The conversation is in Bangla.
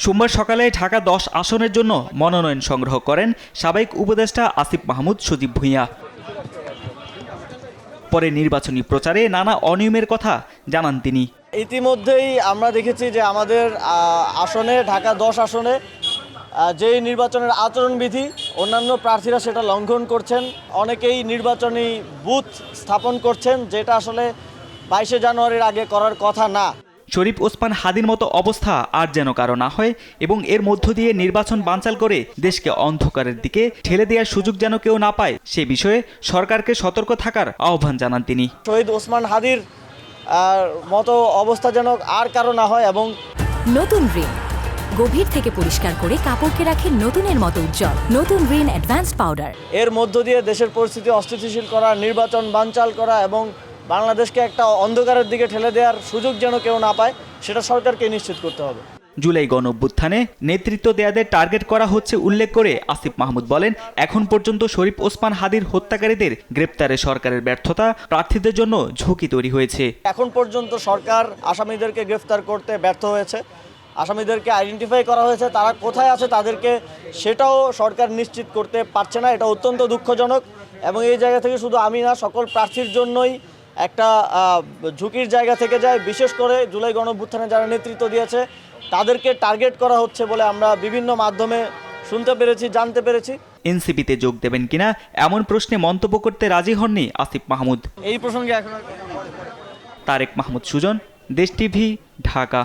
সোমবার সকালে ঢাকা ১০ আসনের জন্য মনোনয়ন সংগ্রহ করেন সাবেক উপদেষ্টা আসিফ মাহমুদ সজীব ভূঁইয়া। পরে নির্বাচনী প্রচারে নানা অনিয়মের কথা জানান তিনি। ইতিমধ্যেই আমরা দেখেছি যে আমাদের আসনে ঢাকা ১০ আসনে যেই নির্বাচনের আচরণবিধি অন্যান্য প্রার্থীরা সেটা লঙ্ঘন করছেন। অনেকেই নির্বাচনী বুথ স্থাপন করছেন, যেটা আসলে ২২শে জানুয়ারির আগে করার কথা না। শরীফ ওসমান হাদির মতো অবস্থা আর যেন কারো না হয় এবং এর মধ্য দিয়ে নির্বাচন বানচাল করে দেশকে অন্ধকারের দিকে ঠেলে দেওয়ার সুযোগ যেন কেউ না পায়, সে বিষয়ে সরকারকে সতর্ক থাকার আহ্বান জানান তিনি। শহীদ ওসমান হাদির মতো অবস্থা যেন আর কারো না হয়। এবং নতুন রিন গভীর থেকে পরিষ্কার করে কাপড়কে রাখে নতুনের মতো উজ্জ্বল। নতুন রিন অ্যাডভান্সড পাউডার। এর মধ্য দিয়ে দেশের পরিস্থিতি অস্থিতিশীল করা, নির্বাচন বানচাল করা এবং বাংলাদেশকে একটা অন্ধকারের দিকে ঠেলে দেওয়ার সুযোগ যেন কেউ না পায়, সেটা সরকারকে নিশ্চিত করতে হবে। জুলাই গণঅভ্যুত্থানে নেতৃত্ব দেয়াদের টার্গেট করা হচ্ছে উল্লেখ করে আসিফ মাহমুদ বলেন, এখন পর্যন্ত শরীফ ওসমান হাদির হত্যাকারীদের গ্রেপ্তারে সরকারের ব্যর্থতা প্রার্থীদের জন্য ঝুঁকি তৈরি হয়েছে। এখন পর্যন্ত সরকার আসামিদেরকে গ্রেফতার করতে ব্যর্থ হয়েছে। আসামিদেরকে আইডেন্টিফাই করা হয়েছে, তারা কোথায় আছে তাদেরকে সেটাও সরকার নিশ্চিত করতে পারছে না। এটা অত্যন্ত দুঃখজনক এবং এই জায়গা থেকে শুধু আমি না, সকল প্রার্থীর জন্যই একটা ঝুঁকির জায়গা থেকে যায়। বিশেষ করে জুলাই গণঅভ্যুত্থানে যারা নেতৃত্ব দিয়েছে তাদেরকে টার্গেট করা হচ্ছে বলে আমরা বিভিন্ন মাধ্যমে শুনতে পেরেছি, জানতে পেরেছি। এনসিপিতে যোগ দেবেন কিনা এমন প্রশ্নে মন্তব্য করতে রাজি হননি আসিফ মাহমুদ। এই প্রসঙ্গে এখন তারেক মাহমুদ সুজন, দেশ টিভি, ঢাকা।